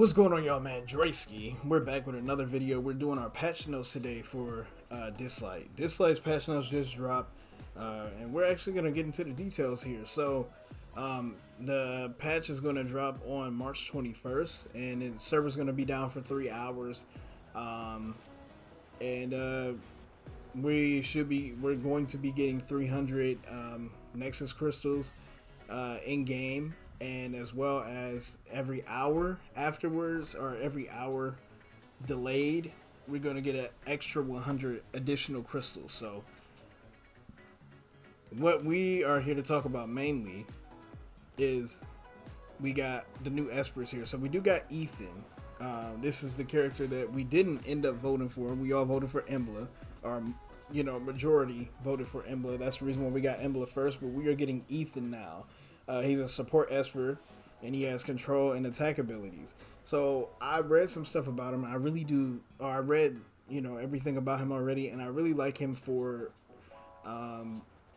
What's going on, y'all, man? Dreski. We're back with another video. We're doing our patch notes today for Dislyte. Dislyte's patch notes just dropped, and we're actually going to get into the details here. So, the patch is going to drop on March 21st, and the server's going to be down for 3 hours. And we're going to be getting 300 Nexus crystals in game, and as well as every hour afterwards, or every hour delayed, we're going to get an extra 100 additional crystals. So what we are here to talk about mainly is we got the new ESPERS here. So we do got Ethan. This is the character that we didn't end up voting for. We all voted for Embla, or majority voted for Embla. That's the reason why we got Embla first, but we are getting Ethan now. He's a support Esper, and he has control and attack abilities. So I read some stuff about him. I really do. I read everything about him already, and I really like him for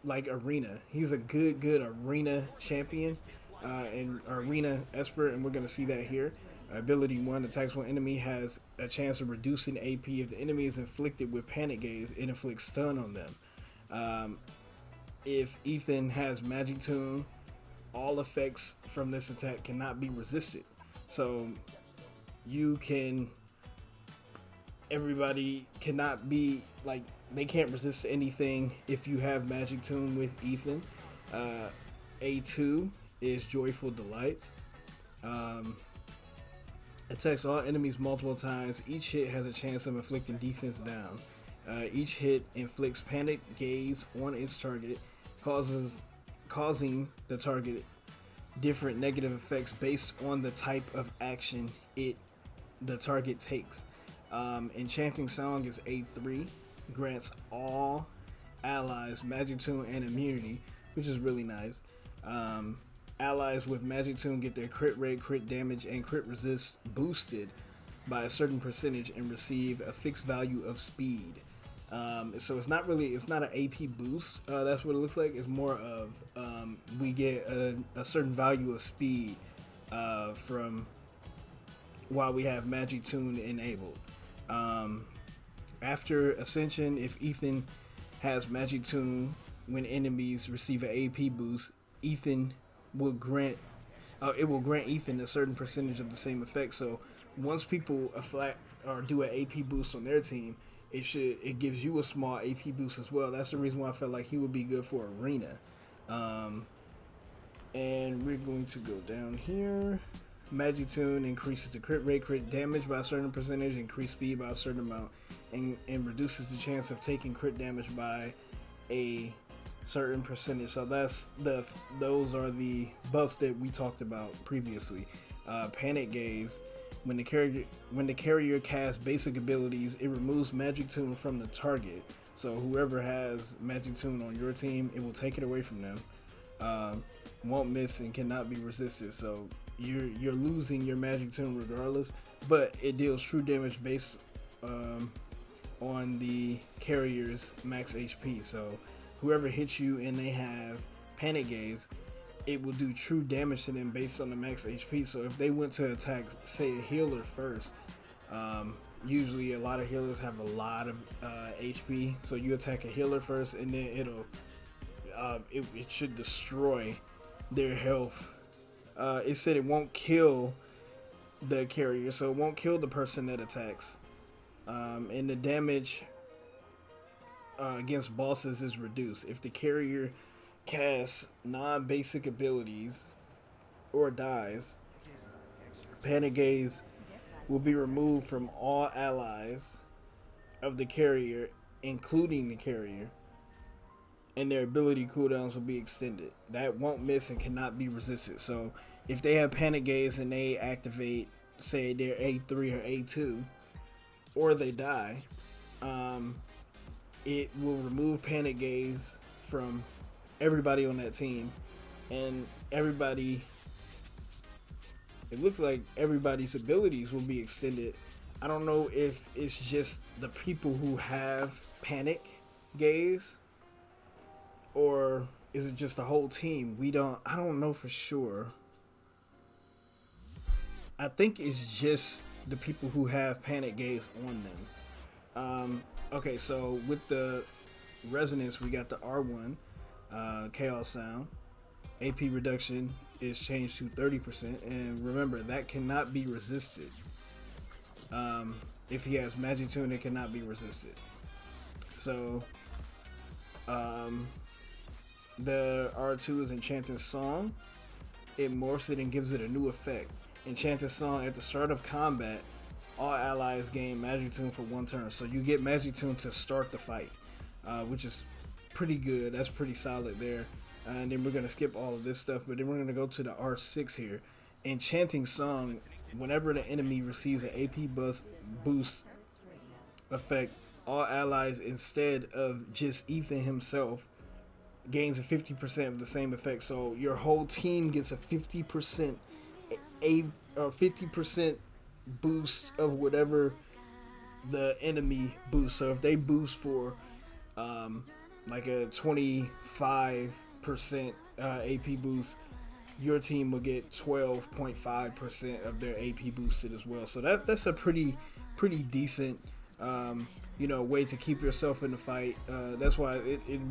like arena. He's a good arena champion and arena Esper, and we're gonna see that here. Ability 1 attacks one enemy, has a chance of reducing AP. If the enemy is inflicted with panic gaze, it inflicts stun on them. If Ethan has magic tune, all effects from this attack cannot be resisted. So everybody cannot be like, they can't resist anything if you have magic tune with Ethan. A2 is joyful delights. Attacks all enemies multiple times. Each hit has a chance of inflicting defense down. Each hit inflicts panic gaze on its target, causing the target different negative effects based on the type of action the target takes. Enchanting Song is A3, grants all allies magic tune and immunity, which is really nice. Allies with magic tune get their crit rate, crit damage, and crit resist boosted by a certain percentage and receive a fixed value of speed. So it's not an AP boost. That's what it looks like. It's more of we get a certain value of speed from while we have magic tune enabled. After Ascension, if Ethan has magic tune, when enemies receive an AP boost, Ethan will grant Ethan a certain percentage of the same effect. So once people do an AP boost on their team, it gives you a small AP boost as well. That's the reason why I felt like he would be good for arena. And we're going to go down here. Magic tune increases the crit rate, crit damage by a certain percentage, increase speed by a certain amount, and reduces the chance of taking crit damage by a certain percentage. So those are the buffs that we talked about previously. Panic gaze. When the carrier casts basic abilities, it removes magic tune from the target. So whoever has magic tune on your team, it will take it away from them. Won't miss and cannot be resisted. So you're losing your magic tune regardless, but it deals true damage based on the carrier's max HP. So whoever hits you and they have panic gaze, it will do true damage to them based on the max HP. So if they went to attack, say, a healer first, usually a lot of healers have a lot of HP. So you attack a healer first, and then it should destroy their health. It said it won't kill the carrier, so it won't kill the person that attacks. And the damage against bosses is reduced. If the carrier casts non-basic abilities or dies, panic gaze will be removed from all allies of the carrier, including the carrier, and their ability cooldowns will be extended. That won't miss and cannot be resisted. So if they have panic gaze and they activate, say they're A3 or A2, or they die, it will remove panic gaze from everybody on that team, and it looks like everybody's abilities will be extended. I don't know if it's just the people who have panic gaze, or is it just the whole team? I don't know for sure. I think it's just the people who have panic gaze on them. Okay, so with the resonance, we got the R1 chaos sound. AP reduction is changed to 30%, and remember that cannot be resisted. If he has Magic Tune, it cannot be resisted. So the R2 is Enchanted Song. It morphs it and gives it a new effect. Enchanted Song, at the start of combat, all allies gain Magic Tune for 1 turn. So you get Magic Tune to start the fight, which is pretty good. That's pretty solid there. And then we're going to skip all of this stuff, but then we're going to go to the R6 here. Enchanting Song, whenever the enemy receives an AP boost effect, all allies, instead of just Ethan himself, gains a 50% of the same effect. So your whole team gets a 50% or 50% boost of whatever the enemy boosts. So if they boost for like a 25% AP boost, your team will get 12.5% of their AP boosted as well. So that's a pretty decent way to keep yourself in the fight. That's why it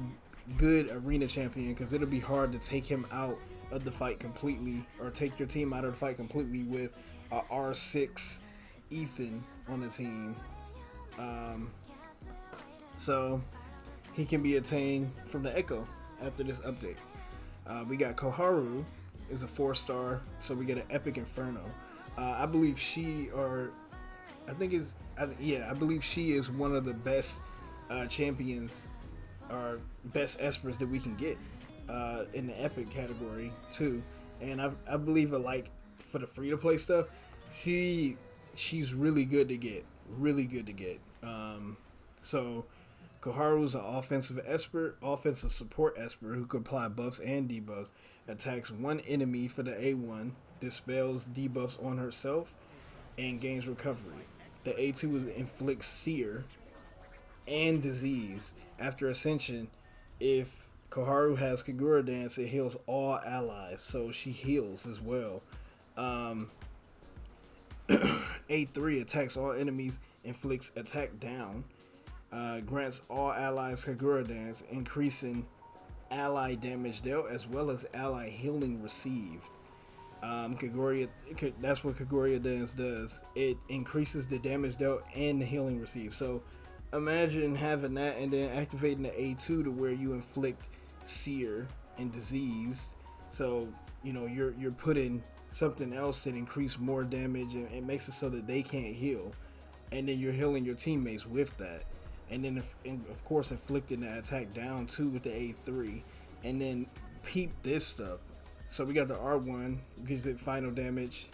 good arena champion, because it'll be hard to take him out of the fight completely, or take your team out of the fight completely with a R6 Ethan on the team. So he can be attained from the Echo after this update. We got Koharu is a 4-star, so we get an Epic Inferno. I believe she is one of the best champions or best espers that we can get in the Epic category too. And I believe like for the free to play stuff, she's really good to get. So Koharu's an offensive support Esper who can apply buffs and debuffs, attacks one enemy for the A1, dispels debuffs on herself, and gains recovery. The A2 is inflicts Seer and Disease. After Ascension, if Koharu has Kagura Dance, it heals all allies, so she heals as well. A3 attacks all enemies, inflicts attack down, grants all allies Kagura Dance, increasing ally damage dealt as well as ally healing received. That's what Kagura Dance does. It increases the damage dealt and the healing received. So imagine having that and then activating the A2 to where you inflict Seer and Disease. So you're putting something else that increase more damage, and it makes it so that they can't heal, and then you're healing your teammates with that. And then of course inflicting the attack down too with the A3. And then peep this stuff. So we got the R1, gives it final damage,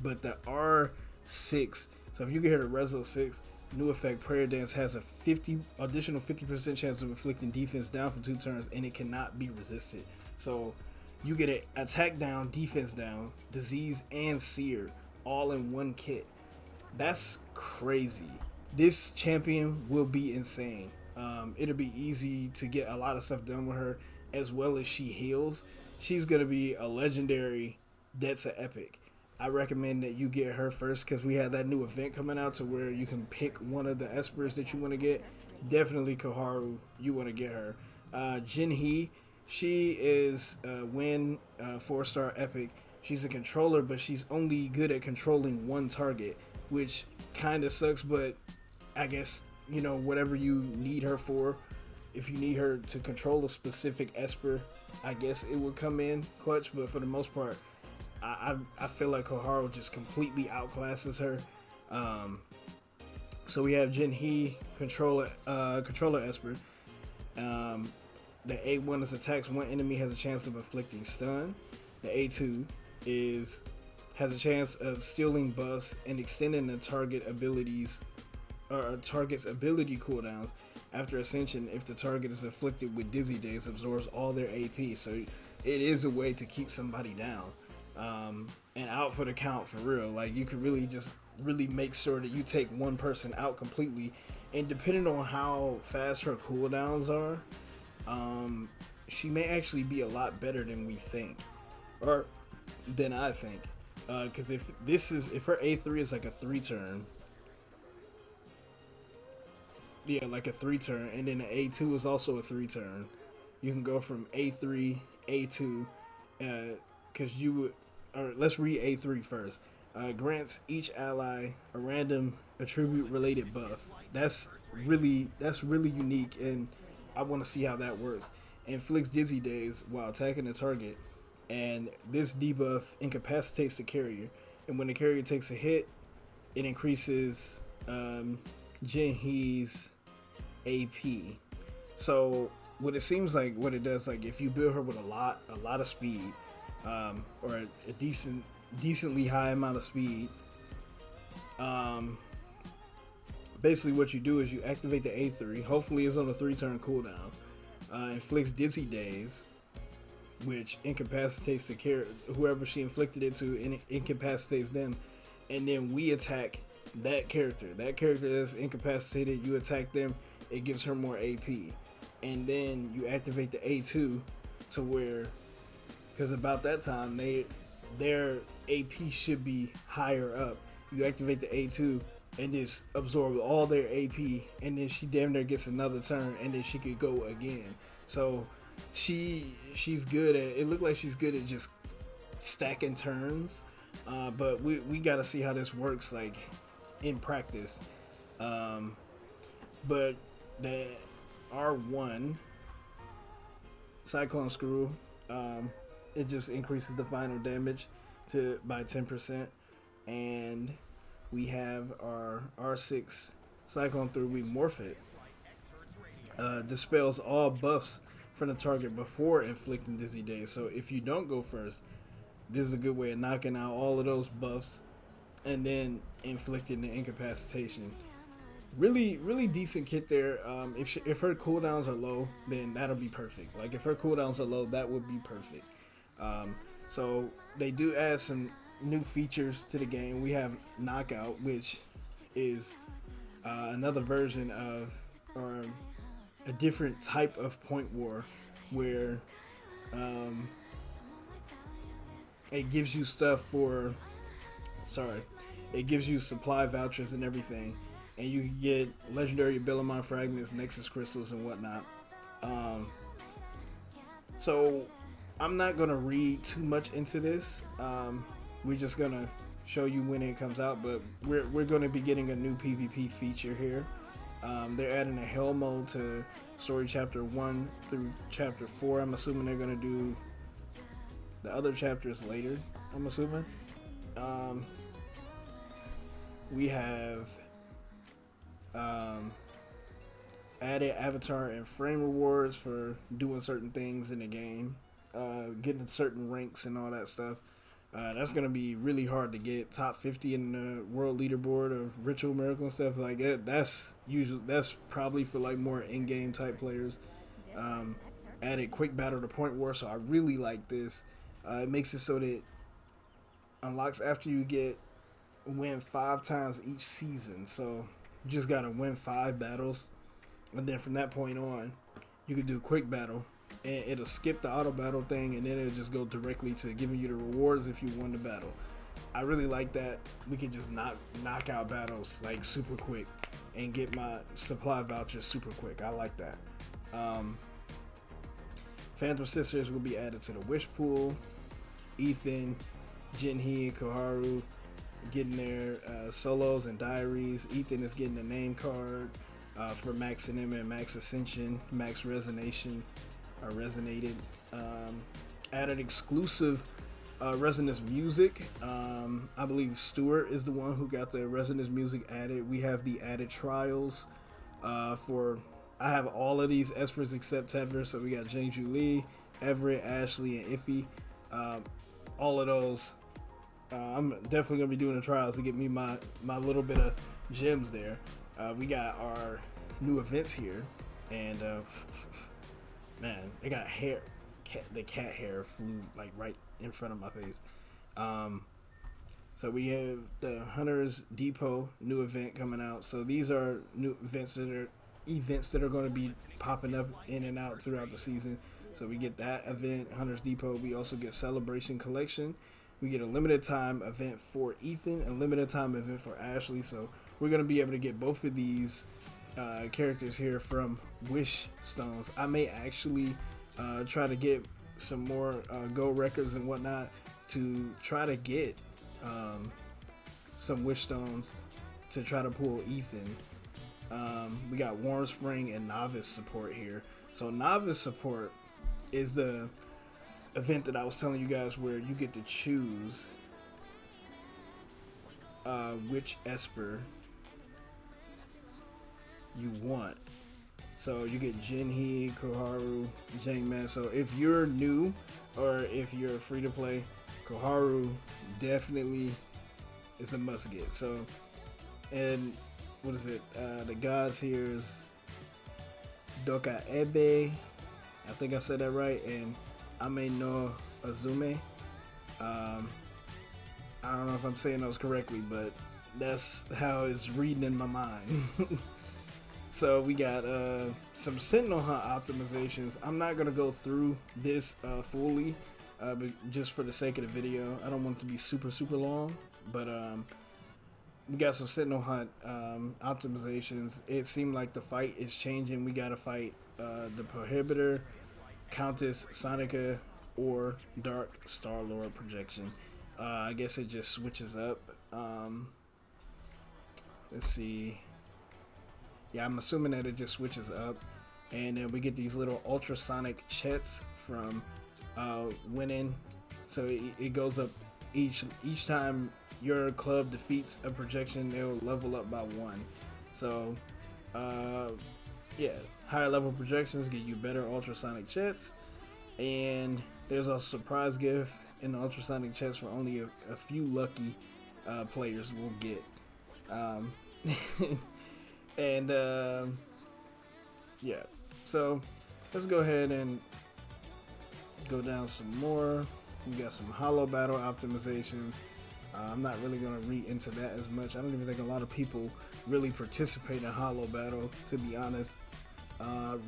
but the R6, so if you get her to Reso 6, new effect, Prayer Dance has a additional 50% chance of inflicting defense down for 2 turns, and it cannot be resisted. So you get an attack down, defense down, disease, and seer all in one kit. That's crazy. This champion will be insane. It'll be easy to get a lot of stuff done with her, as well as she heals. She's going to be a legendary that's an epic. I recommend that you get her first, because we have that new event coming out to where you can pick one of the espers that you want to get. Definitely Koharu, you want to get her. Jinhee, she is Win 4-star epic. She's a controller, but she's only good at controlling one target, which kind of sucks, but I guess, whatever you need her for, if you need her to control a specific esper, I guess it would come in clutch, but for the most part, I feel like Koharu just completely outclasses her. So we have Jinhee, controller esper. The A1 is attacks one enemy, has a chance of inflicting stun. The A2 has a chance of stealing buffs and extending the target's ability cooldowns. After Ascension, if the target is afflicted with Dizzy Days, absorbs all their AP. So it is a way to keep somebody down and out for the count for real. Like, you can really make sure that you take one person out completely. And depending on how fast her cooldowns are, she may actually be a lot better than we think, or than I think. Because if her A3 is like a 3 turn, yeah, like a 3 turn, and then the A2 is also a 3 turn. You can go from A3, A2, because you would. Or let's read A3 first. Grants each ally a random attribute related buff. That's really unique, and I want to see how that works. Inflicts dizzy days while attacking the target, and this debuff incapacitates the carrier. And when the carrier takes a hit, it increases Jinhee's AP. So what it seems like, what it does, like if you build her with a lot of speed, or a decently high amount of speed, basically what you do is you activate the A3. Hopefully it's on a 3 turn cooldown. Inflicts dizzy days, which incapacitates the whoever she inflicted it to, and it incapacitates them. And then we attack that character. That character that's incapacitated, you attack them, it gives her more AP. And then you activate the A2 to where, because about that time their AP should be higher up. You activate the A2 and just absorb all their AP, and then she damn near gets another turn, and then she could go again. So she's good at it. Looked like she's good at just stacking turns, but we got to see how this works like in practice. But the R1 Cyclone Screw, it just increases the final damage by 10%, and we have our R6 Cyclone 3. We morph it. Dispels all buffs from the target before inflicting dizzy days. So if you don't go first, this is a good way of knocking out all of those buffs and then inflicting the incapacitation. Really decent kit there. If her cooldowns are low, then that'll be perfect. Like if her cooldowns are low, that would be perfect. So they do add some new features to the game. We have Knockout, which is another version of, or a different type of point war, where it gives you stuff for, it gives you supply vouchers and everything, and you can get legendary Bellamont fragments, Nexus crystals, and whatnot. So I'm not gonna read too much into this. We're just gonna show you when it comes out, but we're gonna be getting a new PvP feature here. They're adding a hell mode to story chapter 1 through chapter 4. I'm assuming they're gonna do the other chapters later, I'm assuming. We have added avatar and frame rewards for doing certain things in the game, getting certain ranks and all that stuff. That's gonna be really hard to get. Top 50 in the world leaderboard of ritual miracle and stuff like that. That's probably for like more in-game type players. Added quick battle to point war, so I really like this. It makes it so that unlocks after you win 5 times each season. So you just gotta win 5 battles, and then from that point on, you can do quick battle, and it'll skip the auto battle thing, and then it'll just go directly to giving you the rewards if you won the battle. I really like that. We can just knock out battles like super quick and get my supply vouchers super quick. I like that. Phantom Sisters will be added to the wish pool. Ethan, Jinhee, and Koharu getting their solos and diaries. Ethan is getting a name card for Max and Emma and Max Ascension, Max Resonation, or Resonated. Added exclusive Resonance music. I believe Stuart is the one who got the Resonance music added. We have the added trials I have all of these ESPERS except Tevra, so we got Jangju Lee, Everett, Ashley, and Iffy. All of those, I'm definitely gonna be doing the trials to get me my little bit of gems there. We got our new events here, and man, they got hair. The cat hair flew like right in front of my face. So we have the Hunters Depot new event coming out. So these are new events that are going to be popping up in and out throughout the season. So we get that event, Hunters Depot. We also get Celebration Collection, We get a limited time event for Ethan, a limited time event for Ashley. So we're going to be able to get both of these characters here from Wish Stones. I may actually try to get some more gold records and whatnot to try to get some Wish Stones to try to pull Ethan. We got Warm Spring and Novice support here. So Novice support is the event that I was telling you guys where you get to choose which Esper you want. So you get Jinhee, Koharu, Jangman. So if you're new or if you're free to play, Koharu definitely is a must get. So, and what is it? The gods here is Doka Ebe. I think I said that right. And Ame no Azume. I don't know if I'm saying those correctly, but that's how it's reading in my mind. So we got some Sentinel Hunt optimizations. I'm not going to go through this fully, but just for the sake of the video. I don't want it to be super long, but we got some Sentinel Hunt optimizations. It seemed like the fight is changing. We got to fight the Prohibitor, Countess, Sonica, or Dark Star-Lord projection. I guess it just switches up. Let's see. Yeah, I'm assuming that it just switches up. And then we get these little ultrasonic chets from winning. So it goes up each time your club defeats a projection, they'll level up by 1. So yeah, higher level projections get you better ultrasonic chets. And there's a surprise gift in the ultrasonic chets for only a few lucky players will get. And yeah, so let's go ahead and go down some more. We got some Hollow Battle optimizations. I'm not really going to read into that as much. I don't even think a lot of people really participate in Hollow Battle, to be honest.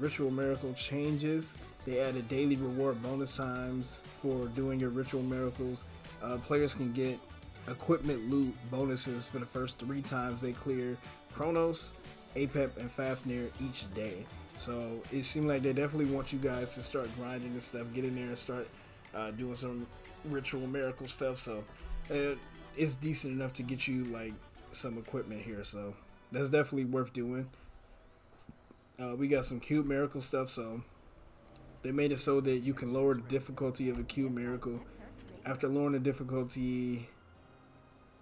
Ritual Miracle changes. They added daily reward bonus times for doing your Ritual Miracles. Players can get equipment loot bonuses for the first 3 times they clear Chronos, Apep, and Fafnir each day. So it seemed like they definitely want you guys to start grinding this stuff, get in there and start doing some Ritual Miracle stuff. So it's decent enough to get you like some equipment here. So that's definitely worth doing. We got some Cube Miracle stuff. So they made it so that you can lower the difficulty of a Cube Miracle. After lowering the difficulty,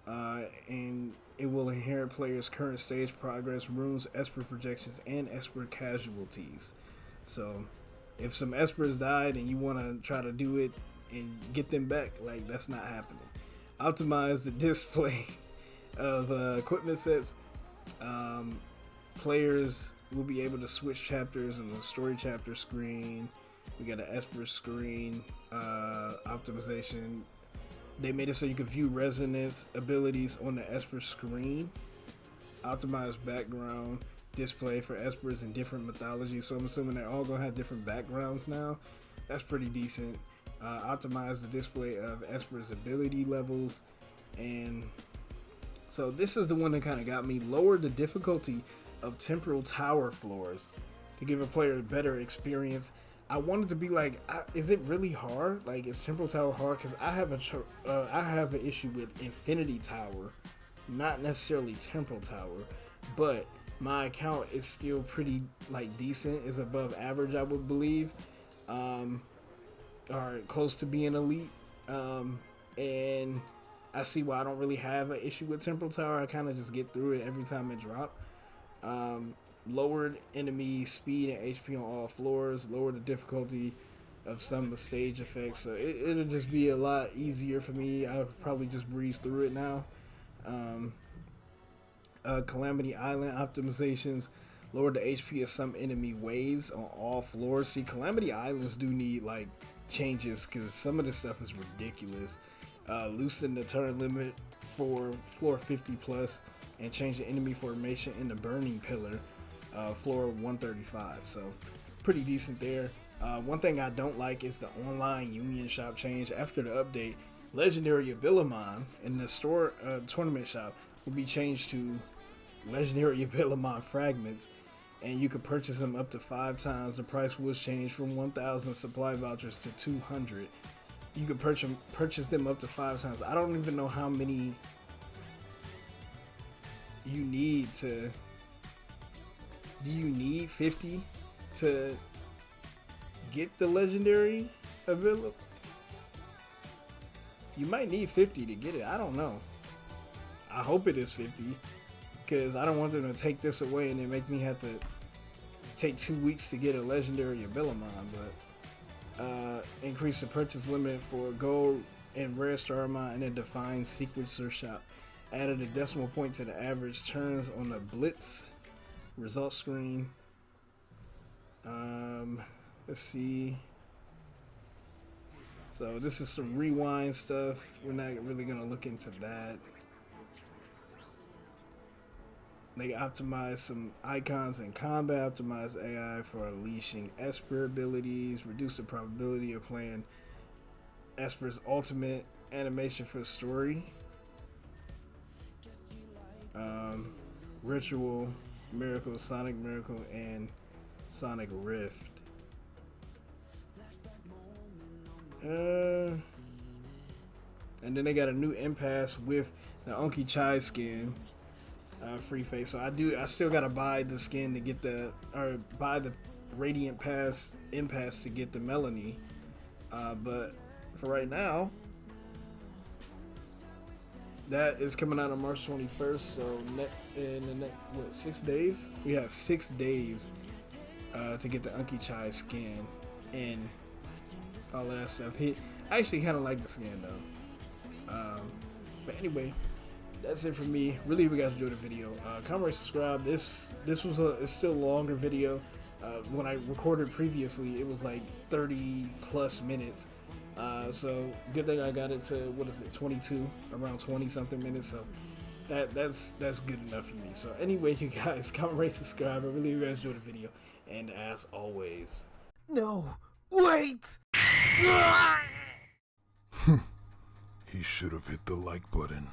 and it will inherit players' current stage progress, runes, Esper projections, and Esper casualties. So if some Espers died and you want to try to do it and get them back, like, that's not happening. Optimize the display of equipment sets. Players will be able to switch chapters in the story chapter screen. We got an Esper screen optimization. They made it so you can view resonance abilities on the Esper screen. Optimized background display for Espers in different mythologies. So I'm assuming they're all going to have different backgrounds now. That's pretty decent. Optimize the display of Esper's ability levels. And so this is the one that kind of got me. Lower the difficulty of Temporal Tower floors to give a player a better experience. I wanted to be like, is it really hard? Like, is Temporal Tower hard? Because I have an issue with Infinity Tower, not necessarily Temporal Tower, but my account is still pretty like decent. Is above average, I would believe, or close to being elite. And I see why I don't really have an issue with Temporal Tower. I kind of just get through it every time it drops. Lowered enemy speed and HP on all floors, lower the difficulty of some of the stage effects, so it'll just be a lot easier for me. I'll probably just breeze through it now. Calamity Island optimizations, lower the HP of some enemy waves on all floors. See, Calamity Islands do need like changes because some of this stuff is ridiculous. Loosen the turn limit for floor 50 plus and change the enemy formation in the Burning Pillar, floor 135. So pretty decent there. One thing I don't like is the online union shop change. After the update, legendary Abilamon in the store tournament shop will be changed to legendary Abilamon fragments, and you could purchase them up to 5 times. The price was changed from 1,000 supply vouchers to 200. You could purchase them up to 5 times. I don't even know how many you need to. Do you need 50 to get the legendary Abilamon? You might need 50 to get it. I don't know. I hope it is 50, because I don't want them to take this away and then make me have to take 2 weeks to get a legendary Abilamon. But increase the purchase limit for gold and rare Starmon in a defined sequencer shop. Added a decimal point to the average turns on the Blitz result screen. Let's see. So this is some rewind stuff. We're not really gonna look into that. They optimize some icons in combat, optimize AI for unleashing Esper abilities, reduce the probability of playing Esper's ultimate animation for the story. Ritual, Miracle, and Sonic Rift. And then they got a new impasse with the Unky Chai skin, free face. So I still gotta buy the skin to get buy the Radiant Pass impasse to get the Melanie. But for right now, that is coming out on March 21st. So in the next 6 days, we have 6 days to get the Unky Chai skin and all of that stuff. I actually kind of like the skin though. But anyway, that's it for me. Really hope you guys enjoyed the video. Comment, rate, subscribe. This was it's still a longer video. When I recorded previously, it was like 30 plus minutes. So good thing I got it to, what is it, 22, around 20 something minutes. So that's good enough for me. So anyway, you guys, comment, rate, subscribe. I really hope you guys enjoyed the video. And as always, no, wait. He should have hit the like button.